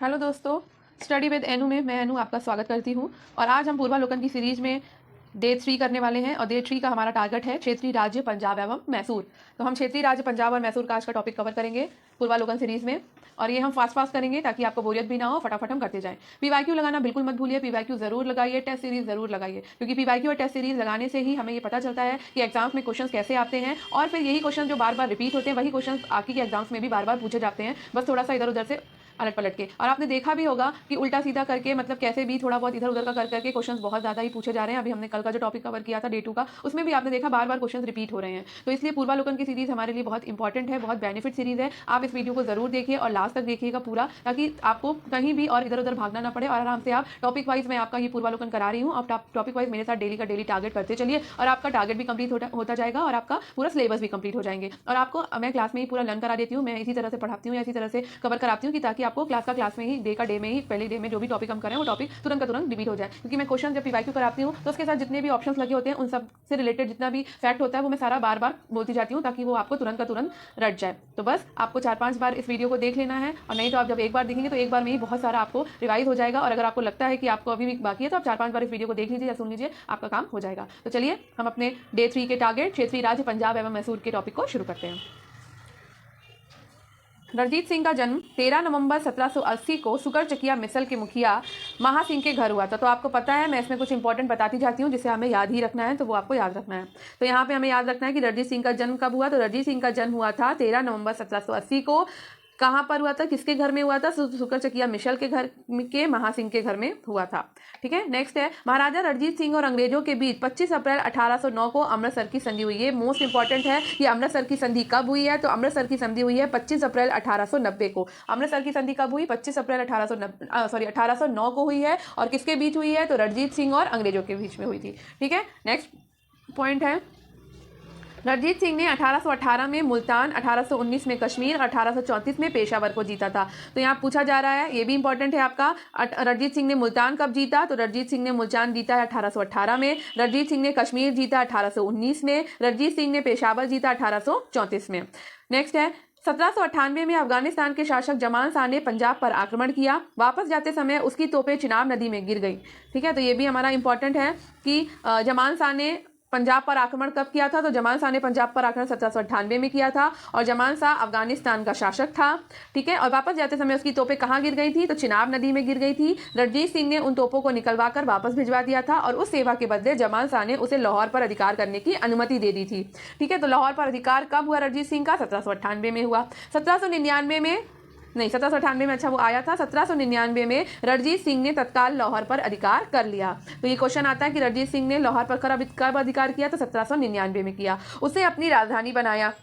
Hello दोस्तों, study with एनु में मैं एनु आपका स्वागत करती हूँ। और आज हम पूर्वालोकन की सीरीज में डे 3 करने वाले हैं और डे 3 का हमारा टारगेट है क्षेत्रीय राज्य पंजाब एवं मैसूर। तो हम क्षेत्रीय राज्य पंजाब और मैसूर का आज का टॉपिक कवर करेंगे पूर्वालोकन सीरीज में, और ये हम फास्ट करेंगे ताकि आपको बोरियत भी ना हो, फटाफट हम करते जाएं। पीवाईक्यू लगाना बिल्कुल मत भूलिए, पीवाईक्यू जरूर लगाइए, टेस्ट सीरीज जरूर लगाइए, क्योंकि पीवाईक्यू और टेस्ट सीरीज लगाने से ही हमें ये पता चलता है कि एग्जाम्स में क्वेश्चंस कैसे आते हैं, और फिर यही क्वेश्चन जो बार बार रिपीट होते हैं वही क्वेश्चन आपकी एग्जाम्स में भी बार बार पूछे जाते हैं, बस थोड़ा सा इधर उधर से अलट पलट के। और आपने देखा भी होगा कि उल्टा सीधा करके, मतलब कैसे भी थोड़ा बहुत इधर उधर का कर करके क्वेश्चंस बहुत ज़्यादा ही पूछे जा रहे हैं। अभी हमने कल का जो टॉपिक कवर किया था डे 2 का, उसमें भी आपने देखा बार बार क्वेश्चंस रिपीट हो रहे हैं। तो इसलिए पूर्वालोकन की सीरीज हमारे लिए बहुत इंपॉर्टेंट है, बहुत बेनिफिट सीरीज है। आप इस वीडियो को जरूर देखिए और लास्ट तक देखिएगा पूरा, ताकि आपको कहीं भी और इधर उधर भागना ना पड़े, और आराम से आप टॉपिक वाइज मैं आपका ये पूर्वालोकन करा रही हूँ। आप टॉपिक वाइज मेरे साथ डेली का डेली टारगेट करते चलिए, और आपका टारगेट भी कंप्लीट होता जाएगा और आपका पूरा सिलेबस भी कंप्लीट हो जाएंगे। और आपको मैं क्लास में ही पूरा लर्न करा देती हूँ, मैं इसी तरह से पढ़ाती हूँ, इसी तरह से कवर कराती हूँ कि ताकि आपको क्लास में ही डे में ही पहले डे में जो भी टॉपिक हम करें वो टॉपिक तुरंत का तुरंत रिपीट हो जाए। क्योंकि मैं क्वेश्चन जब पीवाईक्यू कराती हूँ तो उसके साथ जितने भी ऑप्शंस लगे होते हैं उन सब से रिलेटेड जितना भी फैक्ट होता है वो मैं सारा बार बार बोलती जाती हूँ, ताकि वो आपको तुरंत का तुरंत रट जाए। तो बस आपको 4-5 बार इस वीडियो को देख लेना है, और नहीं तो आप जब एक बार देखेंगे तो एक बार में ही बहुत सारा आपको रिवाइज हो जाएगा। और अगर आपको लगता है कि आपको अभी भी बाकी है तो आप 4-5 बार इस वीडियो को देख लीजिए या सुन लीजिए, आपका काम हो जाएगा। तो चलिए हम अपने डे 3 के टारगेट क्षेत्रीय राज्य पंजाब एवं मैसूर के टॉपिक को शुरू करते हैं। रणजीत सिंह का जन्म 13 नवंबर 1780 को सुकरचकिया मिसल के मुखिया महासिंह के घर हुआ था। तो आपको पता है, मैं इसमें कुछ इंपॉर्टेंट बताती जाती हूँ जिसे हमें याद ही रखना है, तो वो आपको याद रखना है। तो यहाँ पे हमें याद रखना है कि रणजीत सिंह का जन्म कब हुआ। तो रणजीत सिंह का जन्म हुआ था 13 नवंबर 1780 को। कहाँ पर हुआ था, किसके घर में हुआ था? सुकरचकिया मिशल के घर के महासिंह के घर में हुआ था। ठीक है, नेक्स्ट है महाराजा रणजीत सिंह और अंग्रेजों के बीच 25 अप्रैल 1809 को अमृतसर की संधि हुई। ये मोस्ट इंपॉर्टेंट है कि अमृतसर की संधि कब हुई है। तो अमृतसर की संधि हुई है 25 अप्रैल 1890 को। अमृतसर की संधि कब हुई? 25 अप्रैल 1809 को हुई है। और किसके बीच हुई है? तो रणजीत सिंह और अंग्रेजों के बीच में हुई थी। ठीक है, नेक्स्ट पॉइंट है, रणजीत सिंह ने 1818 में मुल्तान, 1819 में कश्मीर, 1834 में पेशावर को जीता था। तो यहाँ पूछा जा रहा है, ये भी इंपॉर्टेंट है आपका, रणजीत सिंह ने मुल्तान कब जीता? तो रणजीत सिंह ने मुल्तान जीता है 1818 में। रणजीत सिंह ने कश्मीर जीता 1819 में। रणजीत सिंह ने पेशावर जीता 1834 में। नेक्स्ट है, 1798 में अफगानिस्तान के शासक जमान शाह ने पंजाब पर आक्रमण किया। वापस जाते समय उसकी तोपें चिनाब नदी में गिर गई। ठीक है, तो ये भी हमारा इंपॉर्टेंट है कि जमान शाह ने पंजाब पर आक्रमण कब किया था। तो जमान शाह ने पंजाब पर आक्रमण 1798 में किया था, और जमान शाह अफगानिस्तान का शासक था। ठीक है, और वापस जाते समय उसकी तोपें कहाँ गिर गई थी? तो चिनाब नदी में गिर गई थी। रणजीत सिंह ने उन तोपों को निकलवा कर वापस भिजवा दिया था, और उस सेवा के बदले जमान शाह ने उसे लाहौर पर अधिकार करने की अनुमति दे दी थी। ठीक है, तो लाहौर पर अधिकार कब हुआ रणजीत सिंह का? 1798 में हुआ। 1799 में नहीं, 1798 में, अच्छा वो आया था। 1799 में रणजीत सिंह ने तत्काल लाहौर पर अधिकार कर लिया। तो ये क्वेश्चन आता है कि रणजीत सिंह ने लाहौर पर कब अधिकार किया? तो 1799 में किया। उसे अपनी राजधानी बनाया,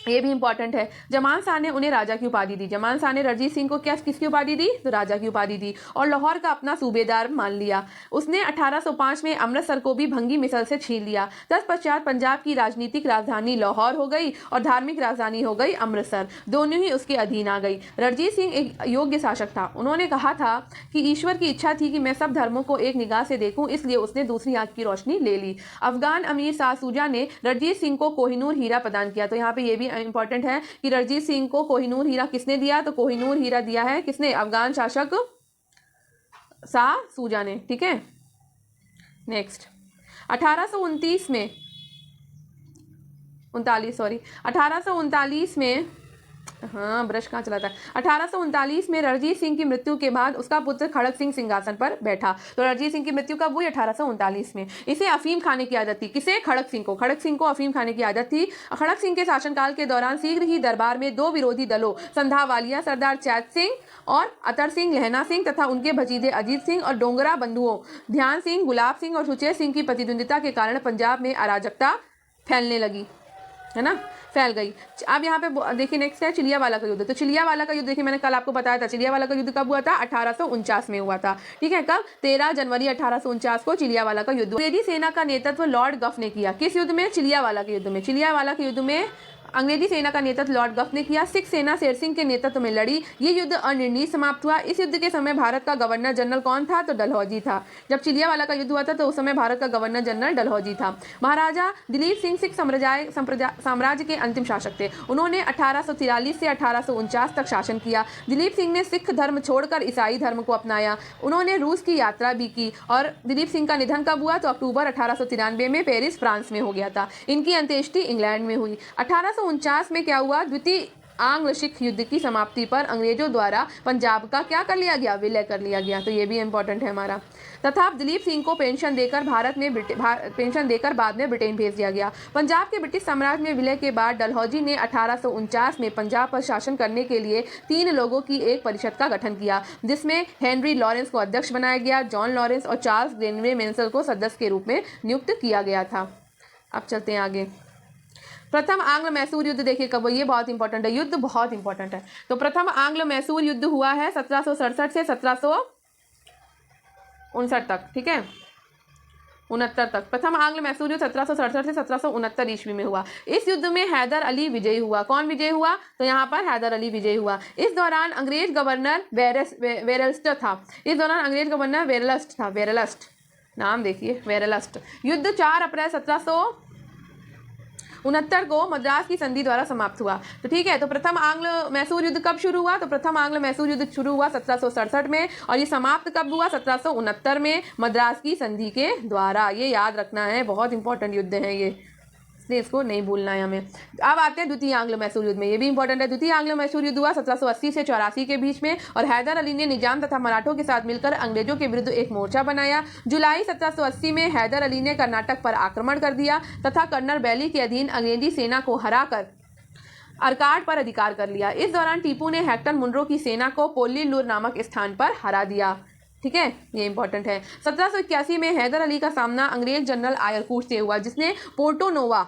ये भी इंपॉर्टेंट है। जमान शाह ने उन्हें राजा की उपाधि दी। जमान शाह ने रणजीत सिंह को किसकी उपाधि दी? तो राजा की उपाधि दी, और लाहौर का अपना सूबेदार मान लिया। उसने 1805 में अमृतसर को भी भंगी मिसल से छीन लिया। तत्पश्चात पंजाब की राजनीतिक राजधानी लाहौर हो गई और धार्मिक राजधानी हो गई अमृतसर, दोनों ही उसके अधीन आ गई। रणजीत सिंह एक योग्य शासक था। उन्होंने कहा था कि ईश्वर की इच्छा थी कि मैं सब धर्मों को एक निगाह से देखूं, इसलिए उसने दूसरी आंख की रोशनी ले ली। अफगान अमीर शाह सूजा ने रणजीत सिंह को कोहिनूर हीरा प्रदान किया। तो यहाँ पे ये भी इंपॉर्टेंट है कि रणजीत सिंह को कोहिनूर हीरा किसने दिया? तो कोहिनूर हीरा दिया है किसने? अफगान शासक शाह सूजा ने। ठीक है, नेक्स्ट 1839 में 1839 में, हाँ ब्रश कहाँ चला था, 1839 में रणजीत सिंह की मृत्यु के बाद उसका पुत्र खड़क सिंह सिंहासन पर बैठा। तो रणजीत सिंह की मृत्यु कब हुई? 1839 में। इसे अफीम खाने की आदत थी। किसे? खड़क सिंह को। खड़क सिंह को अफीम खाने की आदत थी। खड़क सिंह के शासनकाल के दौरान शीघ्र ही दरबार में दो विरोधी दलों, संधावालिया सरदार चैत सिंह और अतर सिंह लहना सिंह तथा उनके भतीजे अजीत सिंह और डोंगरा बंधुओं ध्यान सिंह, गुलाब सिंह और सुचेत सिंह की प्रतिद्वंदिता के कारण पंजाब में अराजकता फैलने लगी, है ना, फैल गई। अब यहाँ पे देखिए नेक्स्ट है चिलियावाला का युद्ध। तो चिलियावाला का युद्ध देखिए मैंने कल आपको बताया था, चिलियावाला का युद्ध कब हुआ था? 1849 में हुआ था। ठीक है, कब? 13 जनवरी 1849 को चिलियावाला का युद्ध। अंग्रेजी सेना का नेतृत्व लॉर्ड गफ ने किया। किस युद्ध में? चिलियावाला के युद्ध में। चिलियावाला के युद्ध में अंग्रेजी सेना का नेतृत्व लॉर्ड गफ ने किया। सिख सेना शेर सिंह के नेतृत्व में लड़ी। ये युद्ध अनिर्णीत समाप्त हुआ। इस युद्ध के समय भारत का गवर्नर जनरल कौन था? तो डलहौजी था। जब चिलियावाला का युद्ध हुआ था तो उस समय भारत का गवर्नर जनरल डलहौजी था। महाराजा दिलीप सिंह सिख साम्राज्य के अंतिम शासक थे। उन्होंने 1843 से 1849 तक शासन किया। दिलीप सिंह ने सिख धर्म छोड़कर ईसाई धर्म को अपनाया। उन्होंने रूस की यात्रा भी की। और दिलीप सिंह का निधन कब हुआ? तो अक्टूबर 1893 में पेरिस फ्रांस में हो गया था। इनकी अंत्येष्टि इंग्लैंड में हुई। 1849 में क्या हुआ? द्वितीय आंग्ल सिख युद्ध की समाप्ति पर अंग्रेजों द्वारा पंजाब का क्या कर लिया गया? विलय कर लिया गया। तो ये भी इंपॉर्टेंट है हमारा। तथा दिलीप सिंह को पेंशन देकर पेंशन देकर बाद में ब्रिटेन भेज दिया गया। पंजाब के ब्रिटिश साम्राज्य में विलय के बाद डलहौजी ने 1849 में पंजाब पर शासन करने के लिए 3 लोगों की एक परिषद का गठन किया, जिसमें हेनरी लॉरेंस को अध्यक्ष बनाया गया, जॉन लॉरेंस और चार्ल्स ग्रेनवे मेंसल को सदस्य के रूप में नियुक्त किया गया था। अब चलते हैं आगे। प्रथम आंग्ल मैसूर युद्ध देखिए कब हुआ? ये बहुत इंपॉर्टेंट है, युद्ध बहुत इंपॉर्टेंट है। तो प्रथम आंग्ल मैसूर युद्ध हुआ है 1767 से 1759 तक, ठीक है, 69 तक। प्रथम आंग्ल मैसूर युद्ध 1767 से 1769 ईस्वी में हुआ। इस युद्ध में हैदर अली विजयी हुआ। कौन विजयी हुआ? तो यहाँ पर हैदर अली विजयी हुआ। इस दौरान अंग्रेज गवर्नर वेरलस्ट था। इस दौरान अंग्रेज गवर्नर वेरलस्ट था। वेरलस्ट नाम देखिए, वेरलस्ट। युद्ध 4 अप्रैल 1769 को मद्रास की संधि द्वारा समाप्त हुआ। तो ठीक है, तो प्रथम आंग्ल मैसूर युद्ध कब शुरू हुआ? तो प्रथम आंग्ल मैसूर युद्ध शुरू हुआ 1767 में और ये समाप्त कब हुआ? 1769 में मद्रास की संधि के द्वारा। ये याद रखना है, बहुत इंपॉर्टेंट युद्ध है ये, इसलिए इसको नहीं भूलना है हमें। अब आते हैं द्वितीय आंग्ल मैसूर युद्ध में, ये भी इंपॉर्टेंट है। द्वितीय आंग्ल मैसूर युद्ध हुआ 1780 से 84 के बीच में और हैदर अली ने निजाम तथा मराठों के साथ मिलकर अंग्रेजों के विरुद्ध एक मोर्चा बनाया। जुलाई 1780 में हैदर अली ने कर्नाटक पर आक्रमण कर दिया तथा कर्नल बैली के अधीन अंग्रेजी सेना को हराकर अरकाट पर अधिकार कर लिया। इस दौरान टीपू ने हेक्टर मुनरो की सेना को पोल्लीलुर नामक स्थान पर हरा दिया। ठीक है, ये इंपॉर्टेंट है। 1781 में हैदर अली का सामना अंग्रेज जनरल आयरकूट से हुआ, जिसने पोर्टो नोवा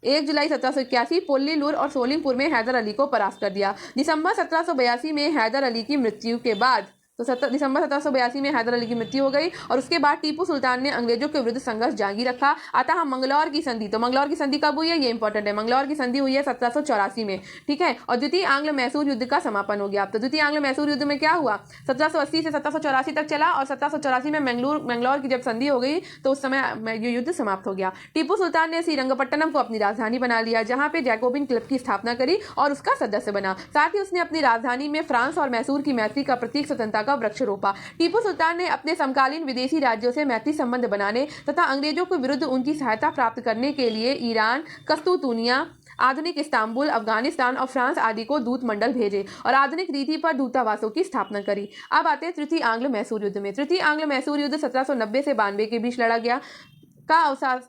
1 जुलाई 1781 पोल्लीलुर और सोलिंगपुर में हैदर अली को परास्त कर दिया। दिसंबर 1782 में हैदर अली की मृत्यु के बाद दिसंबर 1782 में हैदर अली की मृत्यु हो गई और उसके बाद टीपू सुल्तान ने अंग्रेजों के विरुद्ध संघर्ष जारी रखा। आता हम मंगलौर की संधि। तो मंगलौर की संधि कब हुई है? ये इंपॉर्टेंट है। मंगलौर की संधि हुई है 1784 में, ठीक है। और द्वितीय आंग्ल मैसूर युद्ध का समापन हो गया। तो द्वितीय आंग्ल मैसूर युद्ध में क्या हुआ? 1780 से 1784 तक चला और 1784 में मंगलौर की जब संधि हो गई तो उस समय ये युद्ध समाप्त हो गया। टीपू सुल्तान ने श्रीरंगपट्टनम को अपनी राजधानी बना लिया, जहां पे जैकोबिन क्लब की स्थापना करी और उसका सदस्य बना। साथ ही उसने अपनी राजधानी में फ्रांस और मैसूर की मैत्री का प्रतीक स्वतंत्रता का वृक्ष रोपा। टीपू सुल्तान ने अपने समकालीन विदेशी राज्यों से मैत्री संबंध बनाने तथा अंग्रेजों के विरुद्ध उनकी सहायता प्राप्त करने के लिए ईरान, कस्तूतुनिया, आधुनिक इस्तांबुल, अफगानिस्तान और फ्रांस आदि को दूत मंडल भेजे और आधुनिक रीति पर दूतावासों की स्थापना करी। अब आते हैं तृतीय आंग्ल मैसूर युद्ध में। तृतीय आंग्ल मैसूर युद्ध 1790 से 92 के बीच लड़ा गया का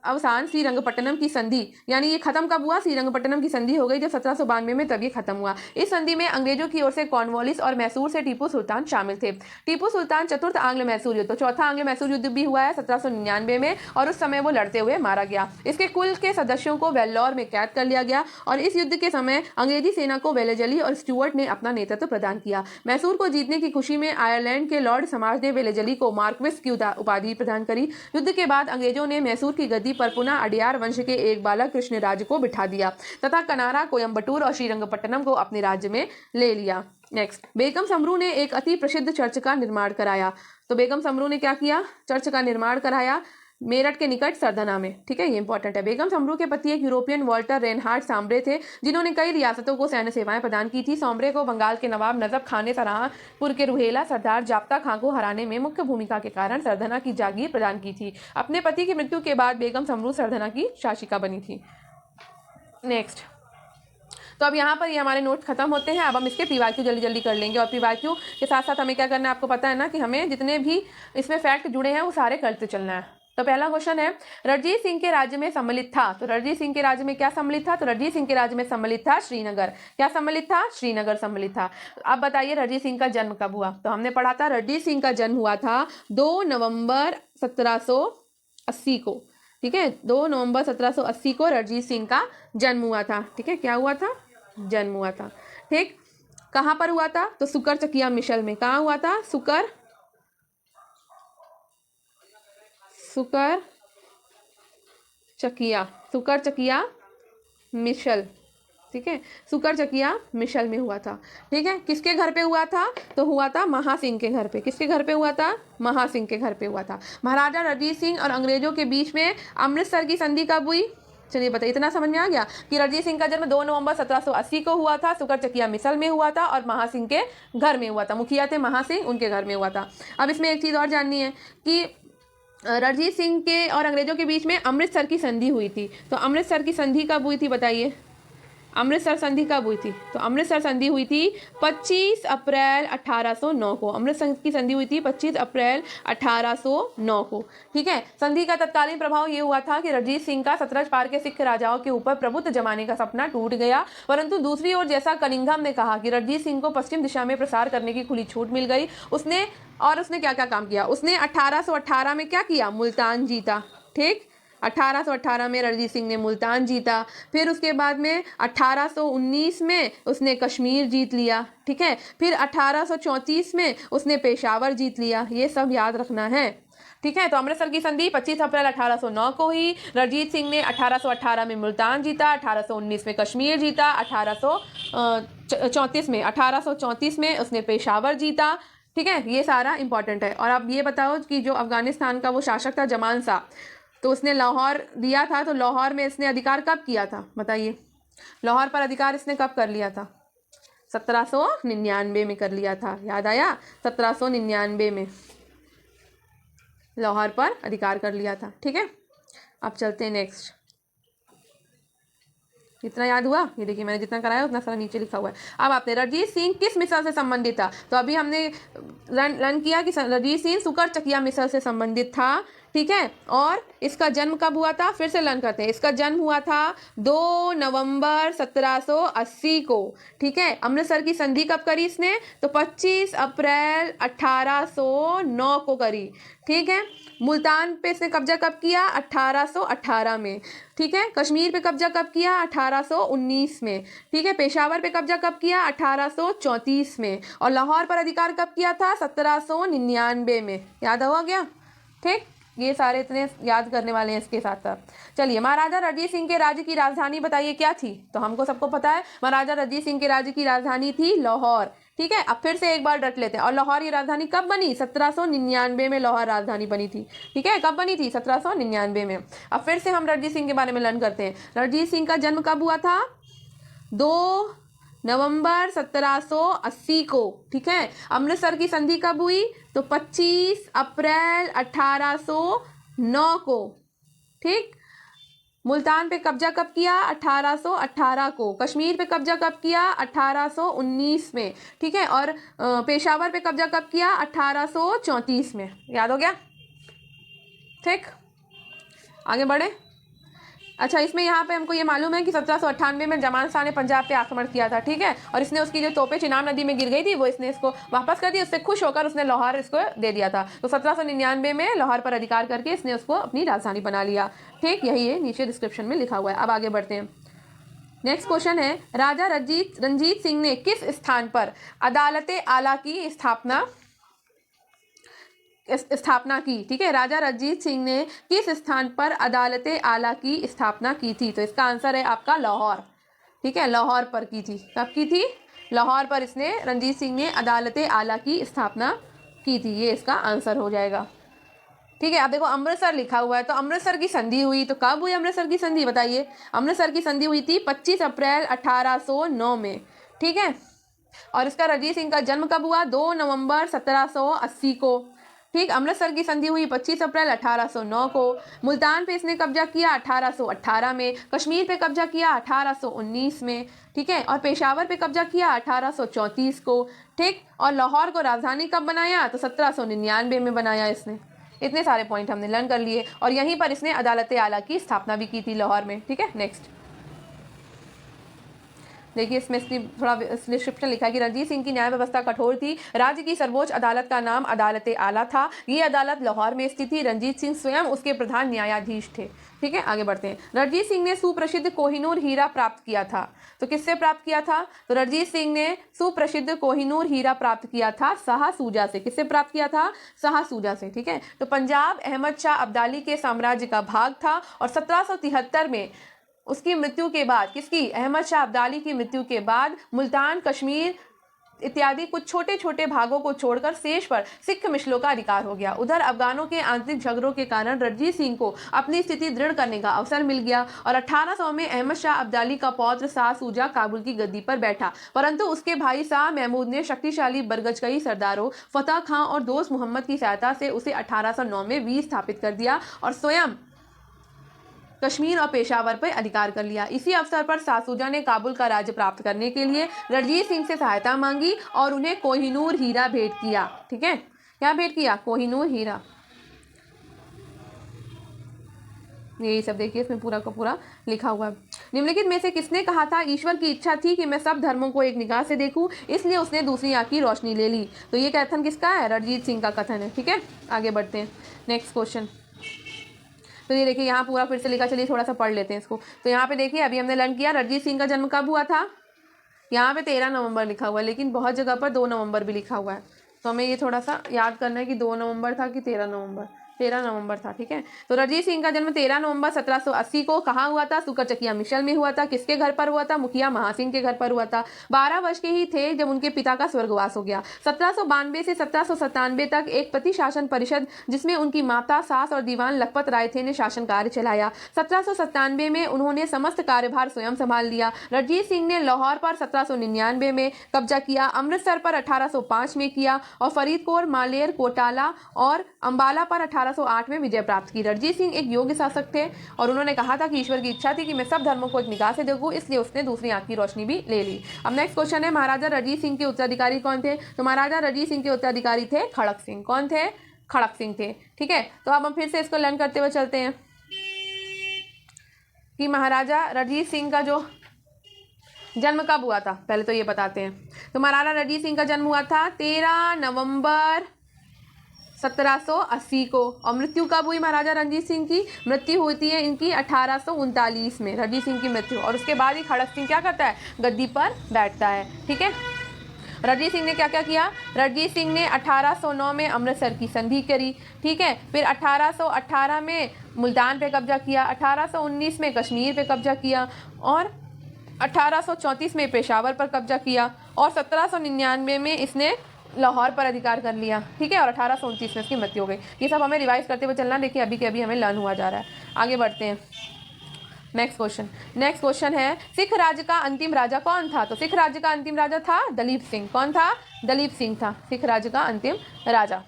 अवसान श्रीरंगपट्टनम की संधि, यानी ये खत्म कब हुआ? श्रीरंगपट्टनम की संधि हो गई जब 1792 में, तब ये खत्म हुआ। इस संधि में अंग्रेजों की ओर से कॉर्नवालिस और मैसूर से टीपू सुल्तान शामिल थे। टीपू सुल्तान चतुर्थ आंग्ल मैसूर युद्ध, तो चौथा आंग्ल मैसूर युद्ध भी हुआ है 1799 में और उस समय वो लड़ते हुए मारा गया। इसके कुल के सदस्यों को वेल्लोर में कैद कर लिया गया और इस युद्ध के समय अंग्रेजी सेना को वेलेजली और स्टुअर्ट ने अपना नेतृत्व प्रदान किया। मैसूर को जीतने की खुशी में आयरलैंड के लॉर्ड समाज ने वेलेजली को मार्क्विस की उपाधि प्रदान करी। युद्ध के बाद अंग्रेजों ने मैसूर की गद्दी पर पुनः अडियार वंश के एक बालक कृष्णराज को बिठा दिया तथा कनारा, कोयम्बटूर और श्रीरंगपट्टनम को अपने राज्य में ले लिया। नेक्स्ट, बेगम समरू ने एक अति प्रसिद्ध चर्च का निर्माण कराया। तो बेगम समरू ने क्या किया? चर्च का निर्माण कराया मेरठ के निकट सरधना में, ठीक है, ये इंपॉर्टेंट है। बेगम समरू के पति एक यूरोपियन वॉल्टर रेनहार्ड सांब्रे थे, जिन्होंने कई रियासतों को सैन्य सेवाएं प्रदान की थी। सांब्रे को बंगाल के नवाब नजफ खान ने सराहपुर के रुहेला सरदार जाप्ता खां को हराने में मुख्य भूमिका के कारण सरधना की जागीर प्रदान की थी। अपने पति की मृत्यु के बाद बेगम समरू सरधना की शासिका बनी थी। नेक्स्ट, तो अब यहाँ पर ये हमारे नोट खत्म होते हैं। अब हम इसके पीवाईक्यू जल्दी जल्दी कर लेंगे और पीवाईक्यू के साथ साथ हमें क्या करना है, आपको पता है ना कि हमें जितने भी इसमें फैक्ट जुड़े हैं वो सारे करते चलना है। तो पहला क्वेश्चन है, रणजीत सिंह के राज्य में सम्मिलित था। तो रणजीत सिंह के राज्य में क्या सम्मिलित था? तो रणजीत सिंह के राज्य में सम्मिलित था श्रीनगर। क्या सम्मिलित था? श्रीनगर सम्मिलित था। अब बताइए रणजीत सिंह का जन्म कब हुआ? तो हमने पढ़ा था रणजीत सिंह का जन्म हुआ था 2 नवंबर 1780 को, ठीक है, 2 नवंबर 1780 को रणजीत सिंह का जन्म हुआ था। ठीक है, क्या हुआ था? जन्म हुआ था। ठीक, कहाँ पर हुआ था? तो सुकर चकिया मिशल में। कहाँ हुआ था? सुकर चकिया मिशल, ठीक है, सुकरचकिया मिसल में हुआ था। ठीक है, किसके घर पे हुआ था? तो हुआ था महासिंह के घर पे। किसके घर पे हुआ था? महासिंह के घर पे हुआ था। महाराजा रणजीत सिंह और अंग्रेजों के बीच में अमृतसर की संधि कब हुई? चलिए बताइए, इतना समझ में आ गया कि रणजीत सिंह का जन्म 2 नवंबर 1780 को हुआ था, सुकरचकिया मिसल में हुआ था और महासिंह के घर में हुआ था। मुखिया थे महासिंह, उनके घर में हुआ था। अब इसमें एक चीज़ और जाननी है कि रणजीत सिंह के और अंग्रेजों के बीच में अमृतसर की संधि हुई थी। तो अमृतसर की संधि कब हुई थी बताइए? अमृतसर संधि कब हुई थी? तो अमृतसर संधि हुई थी 25 अप्रैल 1809 को। अमृतसर की संधि हुई थी 25 अप्रैल 1809 को। ठीक है, संधि का तत्कालीन प्रभाव ये हुआ था कि रणजीत सिंह का सतलज पार के सिख राजाओं के ऊपर प्रभुत्व जमाने का सपना टूट गया। परंतु दूसरी ओर, जैसा कनिंघम ने कहा कि रणजीत सिंह को पश्चिम दिशा में प्रसार करने की खुली छूट मिल गई, उसने क्या क्या काम किया? उसने 1818 में क्या किया? मुल्तान जीता। ठीक, 1818 में रणजीत सिंह ने मुल्तान जीता। फिर उसके बाद में 1819 में उसने कश्मीर जीत लिया। ठीक है, फिर 1834 में उसने पेशावर जीत लिया। ये सब याद रखना है। ठीक है, तो अमृतसर की संधि 25 अप्रैल 1809 को हुई। रणजीत सिंह ने 1818 में मुल्तान जीता, 1819 में कश्मीर जीता, 1834 में उसने पेशावर जीता। ठीक है, ये सारा इंपॉर्टेंट है। और अब ये बताओ कि जो अफगानिस्तान का वो शासक था जमान शाह, तो उसने लाहौर दिया था, तो लाहौर में इसने अधिकार कब किया था बताइए? लाहौर पर अधिकार इसने कब कर लिया था? 1799 में कर लिया था। याद आया? 1799 में लाहौर पर अधिकार कर लिया था। ठीक है, अब चलते हैं नेक्स्ट। इतना याद हुआ? ये देखिए, मैंने जितना कराया उतना सारा नीचे लिखा हुआ है। अब आपने रणजीत सिंह किस मिसल से संबंधित था? तो अभी हमने लर्न किया कि रणजीत सिंह सुकरचकिया मिसल से संबंधित था। ठीक है, और इसका जन्म कब हुआ था? फिर से लर्न करते हैं। इसका जन्म हुआ था 2 नवंबर 1780 को। ठीक है, अमृतसर की संधि कब करी इसने? तो 25 अप्रैल 1809 को करी। ठीक है, मुल्तान पे इसने कब्जा कब किया? 1818 में। ठीक है, कश्मीर पे कब्जा कब किया? 1819 में। ठीक है, पेशावर पे कब्जा कब किया? 1834 में। और लाहौर पर अधिकार कब किया था? 1799 में। याद हुआ गया? ठीक, ये सारे इतने याद करने वाले हैं इसके साथ साथ। चलिए, महाराजा रणजीत सिंह के राज्य की राजधानी बताइए क्या थी? तो हमको सबको पता है, महाराजा रणजीत सिंह के राज्य की राजधानी थी लाहौर। ठीक है, अब फिर से एक बार रट लेते हैं। और लाहौर की राजधानी कब बनी? 1799 में लाहौर राजधानी बनी थी। ठीक है, कब बनी थी? 1799 में। अब फिर से हम रणजीत सिंह के बारे में लर्न करते हैं। रणजीत सिंह का जन्म कब हुआ था? 2 नवंबर 1780 को। ठीक है, अमृतसर की संधि कब हुई? तो 25 अप्रैल 1809 को। ठीक, मुल्तान पे कब्जा कब किया? 1818 को। कश्मीर पे कब्जा कब किया? 1819 में। ठीक है, और पेशावर पे कब्जा कब किया? 1834 में। याद हो गया? ठीक, आगे बढ़े। अच्छा, इसमें यहाँ पे हमको ये मालूम है कि 1798 में जमान शाह ने पंजाब पे आक्रमण किया था। ठीक है, और इसने उसकी जो तोपें चिनाब नदी में गिर गई थी वो इसने इसको वापस कर दी। उससे खुश होकर उसने लाहौर इसको दे दिया था। तो 1799 में लाहौर पर अधिकार करके इसने उसको अपनी राजधानी बना लिया। ठीक, यही है, नीचे डिस्क्रिप्शन में लिखा हुआ है। अब आगे बढ़ते हैं। नेक्स्ट क्वेश्चन है, राजा रणजीत सिंह ने किस स्थान पर अदालत आला की स्थापना की? ठीक है, राजा रणजीत सिंह ने किस स्थान पर अदालत आला की स्थापना की थी? तो इसका आंसर है आपका लाहौर। ठीक है, लाहौर पर की थी। कब की थी? लाहौर पर इसने रणजीत सिंह ने अदालत आला की स्थापना की थी। ये इसका आंसर हो जाएगा। ठीक है, अब देखो अमृतसर लिखा हुआ है, तो अमृतसर की संधि हुई तो कब हुई अमृतसर की संधि बताइए? अमृतसर की संधि हुई थी 25 अप्रैल 1809 में। ठीक है, और इसका रणजीत सिंह का जन्म कब हुआ? 2 नवंबर 1780 को। ठीक, अमृतसर की संधि हुई 25 अप्रैल 1809 को। मुल्तान पे इसने कब्जा किया 1818 में। कश्मीर पे कब्जा किया 1819 में। ठीक है, और पेशावर पे कब्जा किया 1834 को। ठीक, और लाहौर को राजधानी कब बनाया? तो 1799 में बनाया इसने। इतने सारे पॉइंट हमने लर्न कर लिए, और यहीं पर इसने अदालत आला की स्थापना भी की थी लाहौर में। ठीक है, नेक्स्ट देखिए, इसमें थोड़ा डिस्क्रिप्शन लिखा है कि रणजीत सिंह की न्याय व्यवस्था कठोर थी। राज्य की सर्वोच्च अदालत का नाम अदालत आला था। ये अदालत लाहौर में स्थित थी। रणजीत सिंह स्वयं उसके प्रधान न्यायाधीश थे। ठीक है, आगे बढ़ते हैं। रणजीत सिंह ने सुप्रसिद्ध कोहिनूर हीरा प्राप्त किया था। तो किससे प्राप्त किया था? तो रणजीत सिंह ने सुप्रसिद्ध कोहिनूर हीरा प्राप्त किया था शाहसूजा से। किससे प्राप्त किया था? शाहसूजा से। ठीक है, तो पंजाब अहमद शाह अब्दाली के साम्राज्य का भाग था, और 1773 में उसकी मृत्यु के बाद, किसकी, अहमद शाह अब्दाली की मृत्यु के बाद मुल्तान, कश्मीर इत्यादि कुछ छोटे छोटे भागों को छोड़कर शेष पर सिख मिसलों का अधिकार हो गया। उधर अफगानों के आंतरिक झगड़ों के कारण रणजीत सिंह को अपनी स्थिति दृढ़ करने का अवसर मिल गया और 1800 में अहमद शाह अब्दाली का पौत्र शाह सूजा काबुल की गद्दी पर बैठा, परंतु उसके भाई शाह महमूद ने शक्तिशाली बरगजकई सरदारों फतेह खां और दोस्त मोहम्मद की सहायता से उसे 1809 में वीर स्थापित कर दिया और स्वयं कश्मीर और पेशावर पर अधिकार कर लिया। इसी अवसर पर शाह सूजा ने काबुल का राज्य प्राप्त करने के लिए रणजीत सिंह से सहायता मांगी और उन्हें कोहिनूर हीरा भेंट किया। ठीक है, क्या भेंट किया, कोहिनूर हीरा। यही सब देखिए, इसमें पूरा का पूरा लिखा हुआ है। निम्नलिखित में से किसने कहा था, ईश्वर की इच्छा थी कि मैं सब धर्मों को एक निगाह से देखूं, इसलिए उसने दूसरी आंख की रोशनी ले ली। तो ये कथन किसका है, रणजीत सिंह का कथन है। ठीक है, आगे बढ़ते हैं, नेक्स्ट क्वेश्चन। तो ये देखिए यहाँ पूरा फिर से लिखा, चलिए थोड़ा सा पढ़ लेते हैं इसको। तो यहाँ पे देखिए अभी हमने लर्न किया रणजीत सिंह का जन्म कब हुआ था, यहाँ पे 13 नवंबर लिखा हुआ है, लेकिन बहुत जगह पर 2 नवंबर भी लिखा हुआ है। तो हमें ये थोड़ा सा याद करना है कि 2 नवंबर था कि 13 नवंबर, 13 नवंबर था। ठीक है, तो रणजीत सिंह का जन्म 13 नवंबर 1780 को कहाँ हुआ था, सुकरचकिया मिशल में हुआ था। किसके घर पर हुआ था, मुखिया महासिंह के घर पर हुआ था। 12 वर्ष के ही थे जब उनके पिता का स्वर्गवास हो गया। 1792 से 1797 तक एक प्रतिशासन परिषद जिसमें उनकी माता, सास और दीवान लखपत राय थे ने शासन कार्य चलाया। 1797 में उन्होंने समस्त कार्यभार स्वयं संभाल लिया। रणजीत सिंह ने लाहौर पर 1799 में कब्जा किया, अमृतसर पर 1805 में किया और फरीदकोट, मालेर, कोटाला और अंबाला पर 1808 में विजय प्राप्त की। रणजीत सिंह एक योग्य शासक थे और उन्होंने कहा था कि ईश्वर की इच्छा थी कि मैं सब धर्मों को एक निगाह से देखूं, इसलिए उसने दूसरी आंख की रोशनी भी ले ली। अब नेक्स्ट क्वेश्चन है, महाराजा रणजीत सिंह के उत्तराधिकारी कौन थे। तो महाराजा रणजीत सिंह के उत्तराधिकारी थे खड़क सिंह। कौन थे, खड़क सिंह थे। ठीक है, तो अब हम फिर से इसको लर्न करते हुए चलते हैं कि महाराजा रणजीत सिंह का जो जन्म कब हुआ था, पहले तो ये बताते हैं। तो महाराजा रणजीत सिंह का जन्म हुआ था 13 नवंबर 1780 को और मृत्यु कब हुई महाराजा रणजीत सिंह की, मृत्यु होती है इनकी 1839 में, रणजीत सिंह की मृत्यु। और उसके बाद ही खड़क सिंह क्या करता है, गद्दी पर बैठता है। ठीक है, रणजीत सिंह ने क्या क्या किया, रणजीत सिंह ने 1809 में अमृतसर की संधि करी। ठीक है, फिर 1818 में मुल्तान पे कब्जा किया, 1819 में कश्मीर पे कब्जा किया और 1834 में पेशावर पर कब्जा किया और 1799 में इसने लाहौर पर अधिकार कर लिया। ठीक है, और 1829 में इसकी मृत्यु हो गई। ये सब हमें रिवाइज करते हुए चलना, देखिए अभी के अभी हमें लर्न हुआ जा रहा है। आगे बढ़ते हैं, नेक्स्ट क्वेश्चन है, सिख राज्य का अंतिम राजा कौन था। तो सिख राज्य का अंतिम राजा था दलीप सिंह। कौन था, दलीप सिंह था सिख राज्य का अंतिम राजा।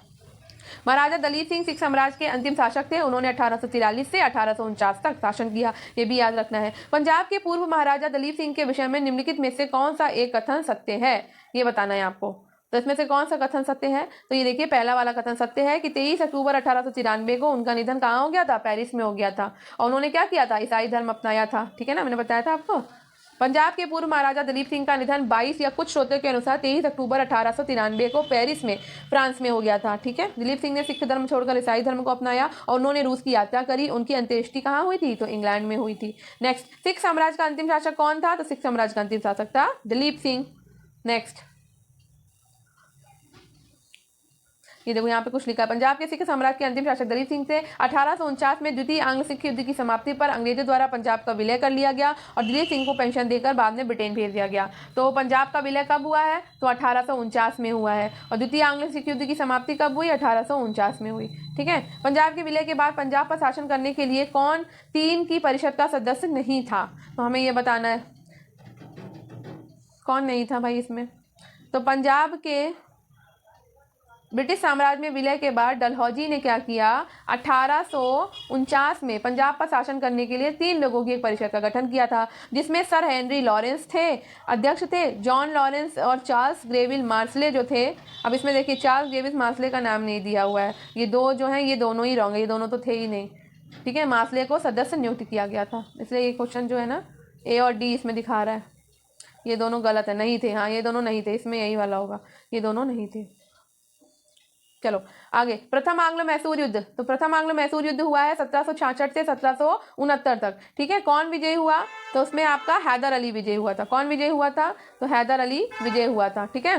महाराजा दलीप सिंह सिख साम्राज्य के अंतिम शासक थे। उन्होंने 1843 से 1849 तक शासन किया, ये भी याद रखना है। पंजाब के पूर्व महाराजा दलीप सिंह के विषय में निम्नलिखित में से कौन सा एक कथन सत्य है, ये बताना है आपको। तो इसमें से कौन सा कथन सत्य है, तो ये देखिए पहला वाला कथन सत्य है कि 23 अक्टूबर 1893 को उनका निधन कहाँ हो गया था, पेरिस में हो गया था। और उन्होंने क्या किया था, ईसाई धर्म अपनाया था। ठीक है ना, मैंने बताया था आपको। पंजाब के पूर्व महाराजा दलीप सिंह का निधन 22 या कुछ स्रोतों के अनुसार 23 अक्टूबर 1893 को पेरिस में, फ्रांस में हो गया था। ठीक है, दलीप सिंह ने सिख धर्म छोड़कर ईसाई धर्म को अपनाया और उन्होंने रूस की यात्रा करी। उनकी अंत्येष्टि कहाँ हुई थी, तो इंग्लैंड में हुई थी। नेक्स्ट, सिख साम्राज्य का अंतिम शासक कौन था, तो सिख साम्राज्य का अंतिम शासक था दलीप सिंह। नेक्स्ट, ये देखो यहाँ पे कुछ लिखा है, पंजाब के सिख साम्राज्य के अंतिम शासक दलीप सिंह थे। 1849 में द्वितीय आंग्ल सिख युद्ध की समाप्ति पर अंग्रेजों द्वारा पंजाब का विलय कर लिया गया और दलीप सिंह को पेंशन देकर बाद में ब्रिटेन भेज दिया गया। तो पंजाब का विलय कब हुआ है, तो 1849 में हुआ है। और द्वितीय आंग्ल सिख युद्ध की समाप्ति कब हुई, 1849 में हुई। ठीक है, पंजाब के विलय के बाद पंजाब पर शासन करने के लिए कौन 3 की परिषद का सदस्य नहीं था, तो हमें यह बताना है कौन नहीं था भाई इसमें। तो पंजाब के ब्रिटिश साम्राज्य में विलय के बाद डलहौजी ने क्या किया, 1849 में पंजाब पर शासन करने के लिए 3 लोगों की एक परिषद का गठन किया था, जिसमें सर हेनरी लॉरेंस थे, अध्यक्ष थे, जॉन लॉरेंस और चार्ल्स ग्रेविल मार्सले जो थे। अब इसमें देखिए चार्ल्स ग्रेविल मार्सले का नाम नहीं दिया हुआ है, ये दो जो हैं ये दोनों ही रॉन्ग है, ये दोनों तो थे ही नहीं। ठीक है, मार्सले को सदस्य नियुक्त किया गया था, इसलिए ये क्वेश्चन जो है ना ए और डी इसमें दिखा रहा है, ये दोनों गलत है, नहीं थे। हाँ, ये दोनों नहीं थे, इसमें यही वाला होगा, ये दोनों नहीं थे। चलो आगे, प्रथम आंग्ल मैसूर युद्ध। तो प्रथम आंग्ल मैसूर युद्ध हुआ है 1766 से 1769 तक। ठीक है, कौन विजयी हुआ, तो उसमें आपका हैदर अली विजयी हुआ था। कौन विजयी हुआ था, तो हैदर अली विजयी हुआ था। ठीक है,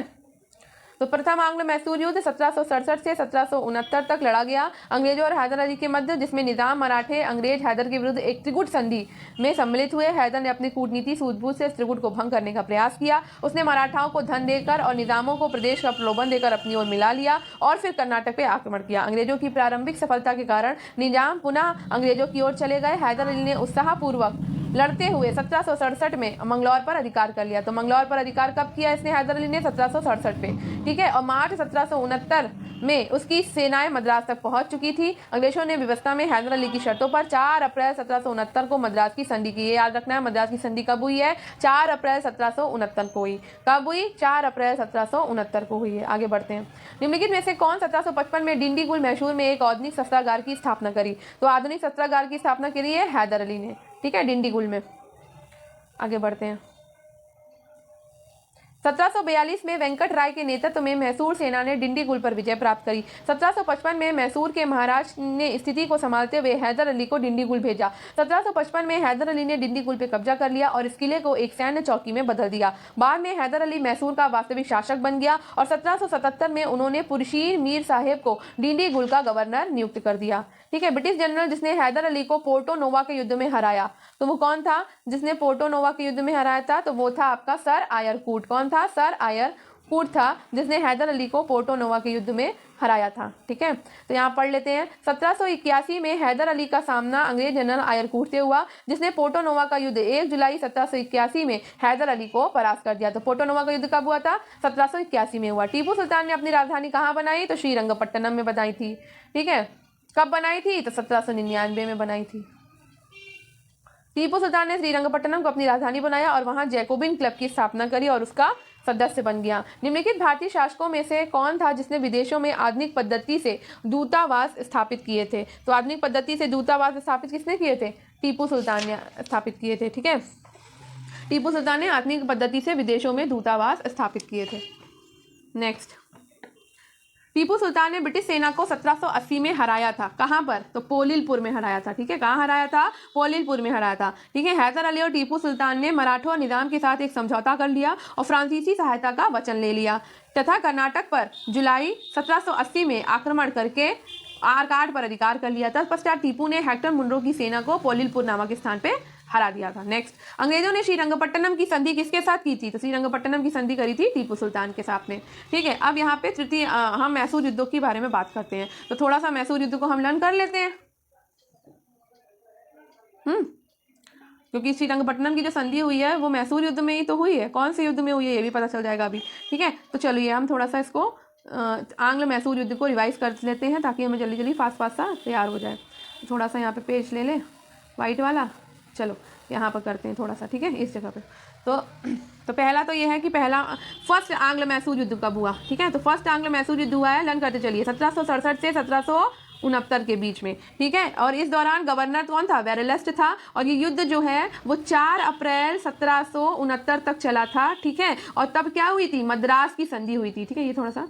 तो प्रथम आंग्ल मैसूर युद्ध 1767 से 1769 तक लड़ा गया अंग्रेजों और हैदर अली के मध्य, जिसमें निजाम मराठे अंग्रेज हैदर के विरुद्ध एक त्रिगुट संधि में सम्मिलित हुए। हैदर ने अपनी कूटनीति सूझबूझ से इस त्रिगुट को भंग करने का प्रयास किया। उसने मराठाओं को धन देकर और निजामों को प्रदेश का प्रलोभन देकर अपनी ओर मिला लिया और फिर कर्नाटक पे आक्रमण किया। अंग्रेजों की प्रारंभिक सफलता के कारण निजाम पुनः अंग्रेजों की ओर चले गए। हैदर अली ने उत्साहपूर्वक लड़ते हुए 1767 में मंगलौर पर अधिकार कर लिया। तो मंगलौर पर अधिकार कब किया इसने हैदर अली ने? 1767 में, ठीक है। और मार्च 1769 में उसकी सेनाएं मद्रास तक पहुंच चुकी थी। अंग्रेजों ने व्यवस्था में हैदर अली की शर्तों पर 4 अप्रैल 1769 को मद्रास की संधि की। ये याद रखना है, मद्रास की संधि कब हुई है? 4 अप्रैल 1769 को हुई। कब हुई? 4 अप्रैल 1769 को हुई है। आगे बढ़ते हैं। निम्नलिखित में से कौन 1755 में डिंडीगुल मैसूर में एक आधुनिक शस्त्रागार की स्थापना करी? तो आधुनिक शस्त्रागार की स्थापना करी है हैदर अली ने, ठीक है, डिंडीगुल में। आगे बढ़ते हैं। 1742 में वेंकट राय के नेतृत्व में मैसूर सेना ने डिंडीगुल पर विजय प्राप्त करी। 1755 में मैसूर के महाराज ने स्थिति को संभालते हुए हैदर अली को डिंडीगुल भेजा। 1755 में हैदर अली ने डिंडीगुल पर कब्जा कर लिया और इस किले को एक सैन्य चौकी में बदल दिया। बाद में हैदर अली मैसूर का वास्तविक शासक बन गया और 1777 में उन्होंने पुरशीर मीर साहेब को डिंडीगुल का गवर्नर नियुक्त कर दिया, ठीक है। ब्रिटिश जनरल जिसने हैदर अली को पोर्टो नोवा के युद्ध में हराया, तो वो कौन था जिसने पोर्टो नोवा के युद्ध में हराया था? तो वो था आपका सर आयर कूट। कौन था? सर आयर कूट था जिसने हैदर अली को पोर्टो नोवा के युद्ध में हराया था, ठीक है। तो यहाँ पढ़ लेते हैं। 1781 में हैदर अली का सामना अंग्रेज जनरल आयर कूट से हुआ, जिसने पोर्टो नोवा का युद्ध 1 जुलाई 1781 में हैदर अली को परास्त कर दिया। तो पोर्टो नोवा का युद्ध कब हुआ था? 1781 में हुआ। टीपू सुल्तान ने अपनी राजधानी कहाँ बनाई? तो श्रीरंगपट्टनम में बनाई थी, ठीक है। कब बनाई थी? तो 1799 में बनाई थी। टीपू सुल्तान ने श्रीरंगपट्टनम को अपनी राजधानी बनाया और वहां जैकोबिन क्लब की स्थापना करी और उसका सदस्य बन गया। निम्नलिखित भारतीय शासकों में से कौन था जिसने विदेशों में आधुनिक पद्धति से दूतावास स्थापित किए थे? तो आधुनिक पद्धति से दूतावास स्थापित किसने किए थे? टीपू सुल्तान ने स्थापित किए थे, ठीक है। टीपू सुल्तान ने आधुनिक पद्धति से विदेशों में दूतावास स्थापित किए थे। नेक्स्ट, टीपू सुल्तान ने ब्रिटिश सेना को 1780 में हराया था। कहाँ पर? तो पोलिलपुर में हराया था, ठीक है। कहाँ हराया था? पोलिलपुर में हराया था, ठीक है। हैदर अली और टीपू सुल्तान ने मराठों और निजाम के साथ एक समझौता कर लिया और फ्रांसीसी सहायता का वचन ले लिया तथा कर्नाटक पर जुलाई 1780 में आक्रमण करके आरकाट पर अधिकार कर लिया। तत्पश्चात टीपू ने हेक्टर मुनरो की सेना को पोलिलपुर नामक स्थान पे हरा दिया था। नेक्स्ट, अंग्रेजों ने श्रीरंगपट्टनम की संधि किसके साथ की थी? तो श्रीरंगपट्टनम की संधि करी थी टीपू सुल्तान के साथ में, ठीक है। अब यहाँ पे तृतीय हम मैसूर युद्धों के बारे में बात करते हैं। तो थोड़ा सा मैसूर युद्ध को हम लर्न कर लेते हैं, क्योंकि श्रीरंगपट्टनम की जो संधि हुई है वो मैसूर युद्ध में ही तो हुई है। कौन से युद्ध में हुई है ये भी पता चल जाएगा अभी, ठीक है। तो चलिए हम थोड़ा सा इसको आंग्ल मैसूर युद्ध को रिवाइज कर लेते हैं ताकि हमें जल्दी जल्दी फास्ट फास्ट सा तैयार हो जाए। थोड़ा सा यहाँ पे पेज ले लें वाइट वाला, चलो यहाँ पर करते हैं थोड़ा सा, ठीक है, इस जगह पे। तो पहला तो ये है कि पहला फर्स्ट आंग्ल मैसूर युद्ध कब हुआ, ठीक है। तो फर्स्ट आंग्ल मैसूर युद्ध हुआ है, लर्न करते चलिए, 1767 से 1769 के बीच में, ठीक है। और इस दौरान गवर्नर कौन था? वेरेलस्ट था। और ये युद्ध जो है वो 4 अप्रैल 1769 तक चला था, ठीक है। और तब क्या हुई थी? मद्रास की संधि हुई थी, ठीक है। ये थोड़ा सा,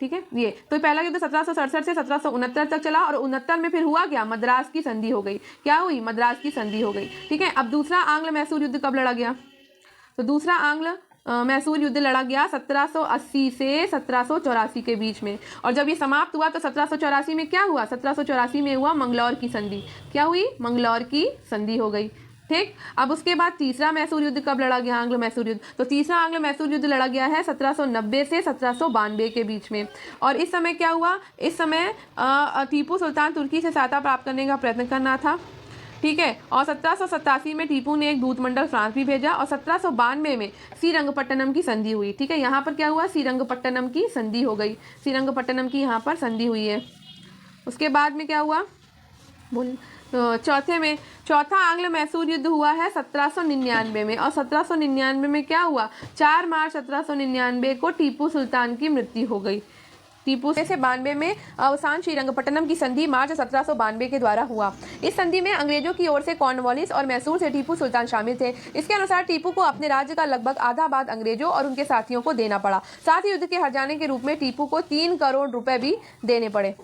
ठीक है। ये तो पहला युद्ध 1767 से 1769 तक चला और 69 में फिर हुआ क्या? मद्रास की संधि हो गई। क्या हुई? मद्रास की संधि हो गई, ठीक है। अब दूसरा आंग्ल मैसूर युद्ध कब लड़ा गया? तो दूसरा आंग्ल मैसूर युद्ध लड़ा गया 1780 से 1784 के बीच में। और जब ये समाप्त हुआ तो 1784 में क्या हुआ? 1784 में हुआ मंगलौर की संधि। क्या हुई? मंगलौर की संधि हो गई, ठीक। अब उसके बाद तीसरा मैसूर युद्ध कब लड़ा गया? आंग्ल मैसूर युद्ध। तो तीसरा आंग्ल मैसूर युद्ध लड़ा गया है 1790 से 1792 के बीच में। और इस समय क्या हुआ? इस समय टीपू सुल्तान तुर्की से सहायता प्राप्त करने का प्रयत्न करना था, ठीक है। और 1787 में टीपू ने एक दूतमंडल फ्रांस भी भेजा और 1792 में श्रीरंगपट्टनम की संधि हुई, ठीक है। यहाँ पर क्या हुआ? श्रीरंगपट्टनम की संधि हो गई, श्रीरंगपट्टनम की यहाँ पर संधि हुई है। उसके बाद में क्या हुआ? बोल चौथा आंग्ल मैसूर युद्ध हुआ है 1799 में। और 1799 में क्या हुआ? 4 मार्च 1799 को टीपू सुल्तान की मृत्यु हो गई। टीपू से 92 में अवसान श्रीरंगपट्टनम की संधि मार्च 1792 के द्वारा हुआ। इस संधि में अंग्रेजों की ओर से कॉर्नवालिस और मैसूर से टीपू सुल्तान शामिल थे। इसके अनुसार टीपू को अपने राज्य का लगभग आधा भाग अंग्रेजों और उनके साथियों को देना पड़ा। साथ ही युद्ध के हार जाने के रूप में टीपू को 3 करोड़ रुपए भी देने पड़े।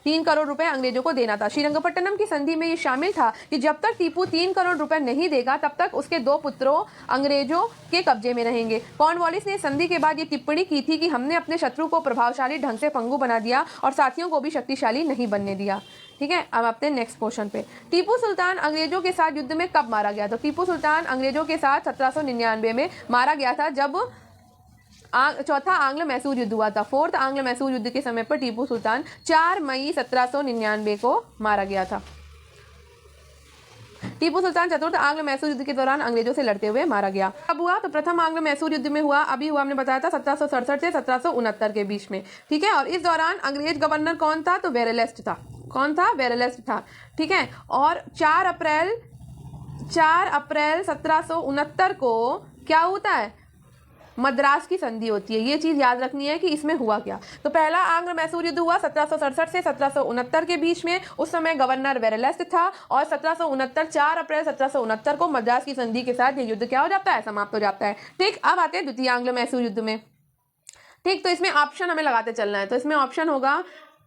3 करोड़ रुपए अंग्रेजों को देना था। श्रीरंगपट्टनम की संधि में ये शामिल था कि जब तक टीपू 3 करोड़ रुपए नहीं देगा तब तक उसके 2 पुत्रों अंग्रेजों के कब्जे में रहेंगे। कॉर्नवालिस ने संधि के बाद ये टिप्पणी की थी कि हमने अपने शत्रु को प्रभावशाली ढंग से पंगु बना दिया और साथियों को भी शक्तिशाली नहीं बनने दिया। ठीक है, अब आते हैं नेक्स्ट क्वेश्चन पे। टीपू सुल्तान अंग्रेजों के साथ युद्ध में कब मारा गया? तो टीपू सुल्तान अंग्रेजों के साथ 1799 में मारा गया था, जब चौथा आंग्ल मैसूर युद्ध हुआ था। फोर्थ आंग्ल मैसूर युद्ध के समय पर टीपू सुल्तान 4 मई 1799 को मारा गया था। टीपू सुल्तान चतुर्थ आंग्ल मैसूर युद्ध के दौरान अंग्रेजों से लड़ते हुए मारा गया। कब हुआ? तो प्रथम आंग्ल मैसूर युद्ध में हुआ, अभी हुआ, हमने बताया था 1767 से 1769 के बीच में। ठीक है, और इस दौरान अंग्रेज गवर्नर कौन था? तो वेरेलेस्ट था। कौन था? वेरेलेस्ट था। ठीक है, और 4 अप्रैल 1769 को क्या होता है? मद्रास की संधि होती है। ये चीज याद रखनी है कि इसमें हुआ क्या। तो पहला आंग्ल मैसूर युद्ध हुआ 1767 से 1769 के बीच में। उस समय गवर्नर वेरेलेस्ट था और 4 अप्रैल 1769 को मद्रास की संधि के साथ ये युद्ध क्या हो जाता है? समाप्त हो जाता है। ठीक, अब आते हैं द्वितीय आंग्ल मैसूर युद्ध में। ठीक, तो इसमें ऑप्शन हमें लगाते चलना है। तो इसमें ऑप्शन होगा,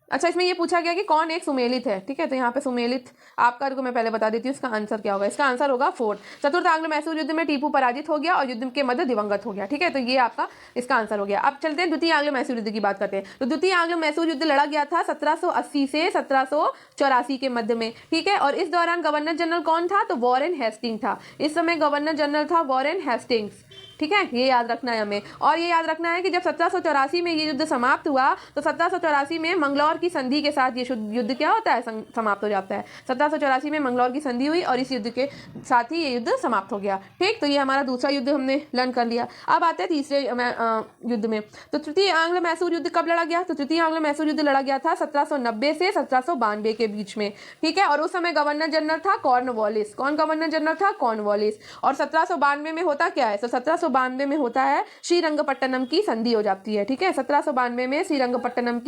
अच्छा इसमें ये पूछा गया कि कौन एक सुमेलित है। ठीक है, तो यहाँ पे सुमेलित आपका मैं पहले बता देती हूँ इसका आंसर क्या होगा। इसका आंसर होगा फोर्थ। चतुर्थ आंग्ल मैसूर युद्ध में टीपू पराजित हो गया और युद्ध के मध्य दिवंगत हो गया। ठीक है, तो ये आपका इसका आंसर हो गया। अब चलते हैं द्वितीय आंग्ल मैसूर युद्ध की बात करते हैं। तो द्वितीय आंग्ल मैसूर युद्ध लड़ा गया था 1780 से 1784 के मध्य में। ठीक है, और इस दौरान गवर्नर जनरल कौन था? तो वॉरेन हेस्टिंग था। इस समय गवर्नर जनरल था वॉरेन हेस्टिंग्स। ठीक है, ये याद रखना है हमें। और ये याद रखना है कि जब 1784 में ये युद्ध समाप्त हुआ तो 1784 में मंगलौर की संधि के साथ ये युद्ध क्या होता है? समाप्त हो जाता है। 1784 में मंगलौर की संधि हुई और इस युद्ध के साथ ही ये युद्ध समाप्त हो गया। ठीक, तो ये हमारा दूसरा युद्ध हमने लर्न कर लिया। अब आते हैं तीसरे युद्ध में। तो तृतीय आंग्ल मैसूर युद्ध कब लड़ा गया? तो तृतीय आंग्ल मैसूर युद्ध लड़ा गया था 1790 से 1792 के बीच में। ठीक है, और उस समय गवर्नर जनरल था कॉर्नवालिस। कौन गवर्नर जनरल था? कॉर्नवालिस। और 1792 में होता क्या है? तो 1792 में होता है श्रीरंगपट्टनम की संधि हो जाती है। ठीक है, 1792 में श्रीरंगपट्टनम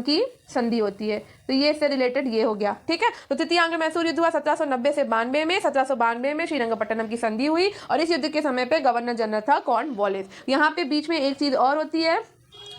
की संधि होती है। तो ये इससे रिलेटेड ये हो गया। ठीक है, तो तृतीय आंग्ल मैसूर युद्ध हुआ 1790 से 92 में। 1792 में श्रीरंगपट्टनम की संधि हुई और इस युद्ध के समय पे गवर्नर जनरल था कॉर्नवालिस। यहाँ पे बीच में एक चीज और होती है,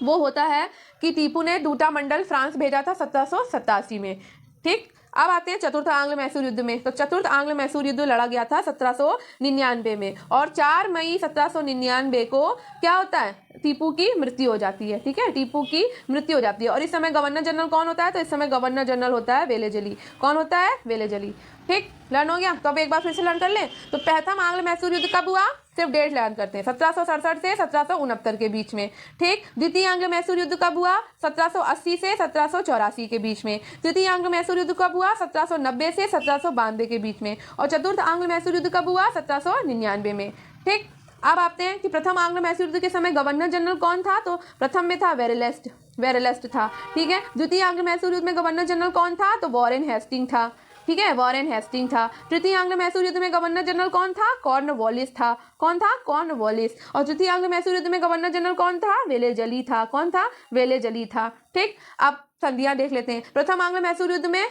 वो होता है कि टीपू ने दूटा मंडल फ्रांस भेजा था 1787 में। ठीक, अब आते हैं चतुर्थ आंग्ल मैसूर युद्ध में। तो चतुर्थ आंग्ल मैसूर युद्ध लड़ा गया था 1799 में और 4 मई 1799 को क्या होता है? टीपू की मृत्यु हो जाती है। ठीक है, टीपू की मृत्यु हो जाती है। और इस समय गवर्नर जनरल कौन होता है? तो इस समय गवर्नर जनरल होता है वेलेजली। कौन होता है? वेलेजली। ठीक, लर्न हो गया। तो अब एक बार फिर से लर्न कर लें। तो प्रथम आंग्ल मैसूर युद्ध कब हुआ? सिर्फ डेट लर्न करते हैं, 1767 से 1769 के बीच में। ठीक, द्वितीय आंग्ल मैसूर युद्ध कब हुआ? 1780 से 1784 के बीच में। तृतीय आंग्ल मैसूर युद्ध कब हुआ? 1790 से 1792 के बीच में। और चतुर्थ आंग्ल मैसूर युद्ध कब हुआ? 1799 में। ठीक, अब आते हैं कि प्रथम आंग्ल मैसूर युद्ध के समय गवर्नर जनरल कौन था? तो प्रथम में था वेरेलेस्ट था। ठीक है, द्वितीय आंग्ल मैसूर युद्ध में गवर्नर जनरल कौन था? तो वॉरेन हेस्टिंग था। ठीक है, वॉरेन हेस्टिंग था। तृतीय आंग्ल मैसूर युद्ध में गवर्नर जनरल कौन था? कॉर्नवालिस था। कौन था? कॉर्नवालिस। और तृतीय आंग्ल मैसूर युद्ध में गवर्नर जनरल कौन था? वेलेजली था। कौन था? वेलेजली था। ठीक, अब संधियां देख लेते हैं। प्रथम आंग्ल मैसूर युद्ध में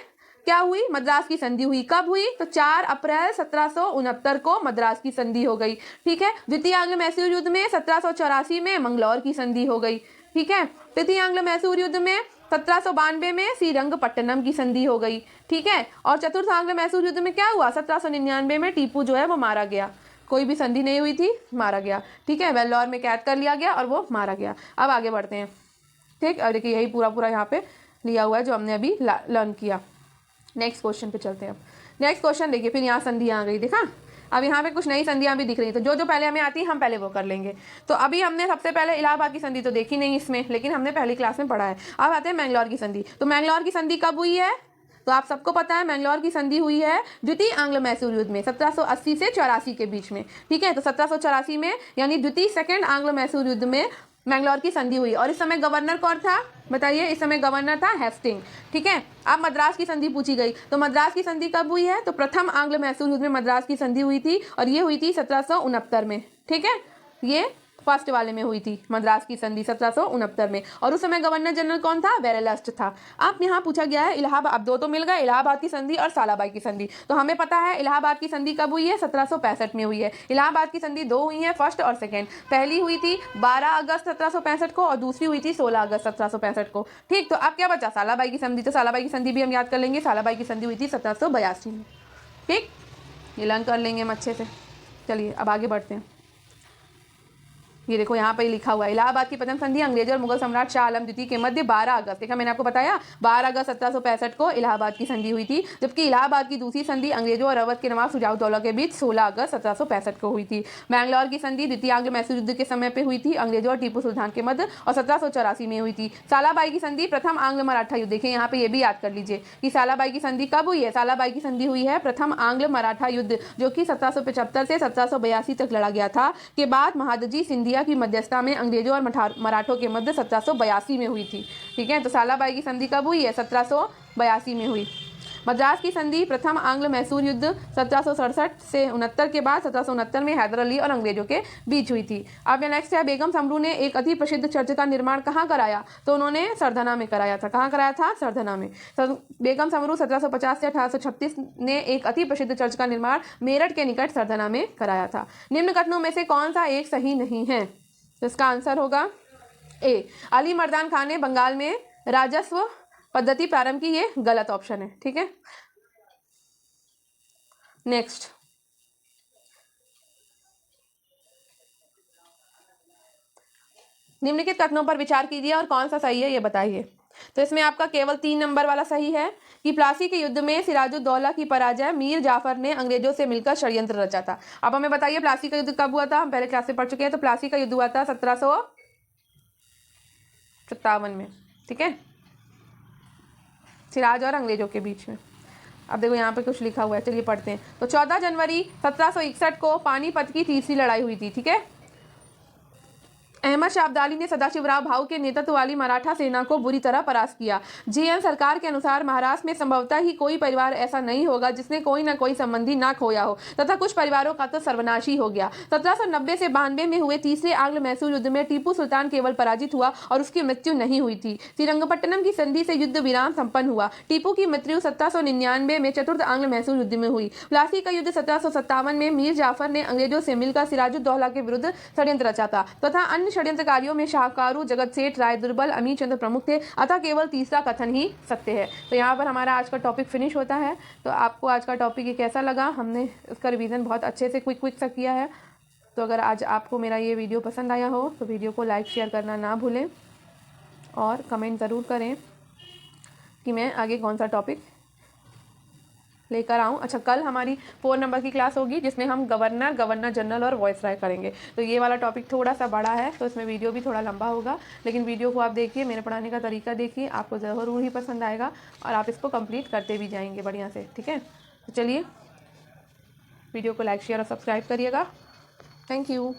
क्या हुई? मद्रास की संधि हुई। कब हुई? तो 4 अप्रैल 1769 को मद्रास की संधि हो गई। ठीक है, द्वितीय आंग्ल मैसूर युद्ध में 1784 में मंगलौर की संधि हो गई। ठीक है, तृतीय आंग्ल मैसूर युद्ध में 1792 में श्रीरंगपट्टनम की संधि हो गई। ठीक है, और चतुर्थ आंग्ल मैसूर युद्ध में क्या हुआ? 1799 में टीपू जो है वो मारा गया। कोई भी संधि नहीं हुई थी, मारा गया। ठीक है, वेल्लोर में कैद कर लिया गया और वो मारा गया। अब आगे बढ़ते हैं। ठीक, और देखिए यही पूरा यहाँ पे लिया हुआ है जो हमने अभी लर्न किया। नेक्स्ट क्वेश्चन पे चलते हैं। अब नेक्स्ट क्वेश्चन देखिए, फिर यहाँ संधियाँ आ गई, देखा। अब यहाँ पे कुछ नई संधियाँ भी दिख रही हैं, तो जो पहले हमें आती है हम पहले वो कर लेंगे। तो अभी हमने सबसे पहले इलाहाबाद की संधि तो देखी नहीं इसमें, लेकिन हमने पहली क्लास में पढ़ा है। अब आते हैं मैंगलोर की संधि। तो मैंगलोर की संधि कब हुई है? तो आप सबको पता है मैंगलोर की संधि हुई है द्वितीय आंग्ल मैसूर युद्ध में 1780 से 84 के बीच में। ठीक है, तो 1784 में यानी द्वितीय सेकंड आंग्ल मैसूर युद्ध में मैंगलोर की संधि हुई। और इस समय गवर्नर कौन था? बताइए, इस समय गवर्नर था हेस्टिंग। ठीक है, अब मद्रास की संधि पूछी गई। तो मद्रास की संधि कब हुई है? तो प्रथम आंग्ल मैसूर युद्ध में मद्रास की संधि हुई थी और ये हुई थी 1769 में। ठीक है, ये फर्स्ट वाले में हुई थी, मद्रास की संधि 1769 में। और उस समय गवर्नर जनरल कौन था? वेरेलस्ट था। अब यहाँ पूछा गया है इलाहाबाद, अब दो तो मिल गए, इलाहाबाद की संधि और सालाबाई की संधि। तो हमें पता है इलाहाबाद की संधि कब हुई है? 1765 में हुई है। इलाहाबाद की संधि दो हुई है, फर्स्ट और सेकेंड। पहली हुई थी 12 अगस्त 1765 को और दूसरी हुई थी 16 अगस्त 1765 को। ठीक, तो अब क्या बचा? सालाबाई की संधि। तो सालाबाई की संधि भी हम याद कर लेंगे, सालाबाई की संधि हुई थी 1782 में। ठीक, ये लर्न कर लेंगे हम अच्छे से। चलिए अब आगे बढ़ते हैं। ये देखो यहाँ पे लिखा हुआ है, इलाहाबाद की प्रथम संधि अंग्रेजों और मुगल सम्राट शाह आलम द्वितीय के मध्य 12 अगस्त, देखा मैंने आपको बताया 12 अगस्त 1765 को इलाहाबाद की संधि हुई थी। जबकि इलाहाबाद की दूसरी संधि अंग्रेजों और अवध के नवाब शुजाउद्दौला के बीच 16 अगस्त 1765 को हुई थी। मैंगलोर की संधि द्वितीय आंग्ल मैसूर युद्ध के समय पे हुई थी, अंग्रेजों और टीपू सुल्तान के मध्य, और 1784 में हुई थी। सालाबाई की संधि प्रथम आंग्ल मराठा युद्ध, देखिए यहाँ पे ये भी याद कर लीजिए कि सालाबाई की संधि कब हुई है? सालाबाई की संधि हुई है प्रथम आंग्ल मराठा युद्ध, जो कि 1775 से 1782 तक लड़ा गया था। के बाद महादजी सिंधिया की मध्यस्थता में अंग्रेजों और मराठों के मध्य 1782 में हुई थी। ठीक है, तो सालाबाई की संधि कब हुई है? 1782 में हुई। मद्रास की संधि प्रथम आंग्ल मैसूर युद्ध 1767 से 69 के बाद 1769 में हैदर अली और अंग्रेजों के बीच हुई थी। अब नेक्स्ट है, बेगम समरू ने एक अति प्रसिद्ध चर्च का निर्माण कहाँ कराया? तो उन्होंने सरधना में कराया था। कहाँ कराया था? सरधना में। बेगम समरू 1750 से 1836 ने एक अति प्रसिद्ध चर्च का निर्माण मेरठ के निकट सरधना में कराया था। निम्न कथनों में से कौन सा एक सही नहीं है? तो इसका आंसर होगा ए, अली मर्दान खान ने बंगाल में राजस्व पद्धति प्रारंभ की, ये गलत ऑप्शन है। ठीक है, नेक्स्ट, निम्नलिखित कथनों पर विचार कीजिए और कौन सा सही है ये बताइए। तो इसमें आपका केवल 3 नंबर वाला सही है कि प्लासी के युद्ध में सिराजुद्दौला की पराजय मीर जाफर ने अंग्रेजों से मिलकर षड्यंत्र रचा था। अब हमें बताइए प्लासी का युद्ध कब हुआ था? हम पहले क्लास से पढ़ चुके हैं। तो प्लासी का युद्ध हुआ था 1757 में। ठीक है, सिराज और अंग्रेजों के बीच में। अब देखो यहाँ पे कुछ लिखा हुआ है, चलिए पढ़ते हैं। तो 14 जनवरी 1761 को पानीपत की तीसरी लड़ाई हुई थी। ठीक है, अहमद शाह अब्दाली ने सदाशिवराव भाऊ के नेतृत्व वाली मराठा सेना को बुरी तरह परास्त किया। जेएन सरकार के अनुसार महाराष्ट्र में संभवतः ही कोई परिवार ऐसा नहीं होगा जिसने कोई न कोई संबंधी ना खोया हो, तथा कुछ परिवारों का तो सर्वनाश ही हो गया। 1790 से 92 में हुए तीसरे आंग्ल मैसूर युद्ध में टीपू सुल्तान केवल पराजित हुआ और उसकी मृत्यु नहीं हुई थी। श्रीरंगपट्टनम की संधि से युद्ध विराम संपन्न हुआ। टीपू की मृत्यु 1799 में चतुर्थ आंग्ल मैसूर युद्ध में हुई। प्लासी का युद्ध 1757 में मीर जाफर ने अंग्रेजों से मिलकर सिराजुद्दौला के विरुद्ध षड्यंत्र रचा था, तथा अन्य षड्यंत्रकारियों में शाहकारू, जगत सेठ, राय दुर्बल, अमीर चंद्र प्रमुख थे, अतः केवल तीसरा कथन ही सत्य है। तो यहाँ पर हमारा आज का टॉपिक फिनिश होता है। तो आपको आज का टॉपिक ये कैसा लगा? हमने उसका रिवीजन बहुत अच्छे से क्विक सा किया है। तो अगर आज आपको मेरा ये वीडियो पसंद आया हो तो वीडियो को लाइक शेयर करना ना भूलें और कमेंट ज़रूर करें कि मैं आगे कौन सा टॉपिक लेकर आऊँ। अच्छा, कल हमारी 4 नंबर की क्लास होगी जिसमें हम गवर्नर जनरल और वॉइस राय करेंगे। तो ये वाला टॉपिक थोड़ा सा बड़ा है, तो इसमें वीडियो भी थोड़ा लंबा होगा, लेकिन वीडियो को आप देखिए, मेरे पढ़ाने का तरीका देखिए, आपको ज़रूर ही पसंद आएगा और आप इसको कंप्लीट करते भी जाएंगे बढ़िया से। ठीक है, तो चलिए वीडियो को लाइक शेयर और सब्सक्राइब करिएगा। Thank you.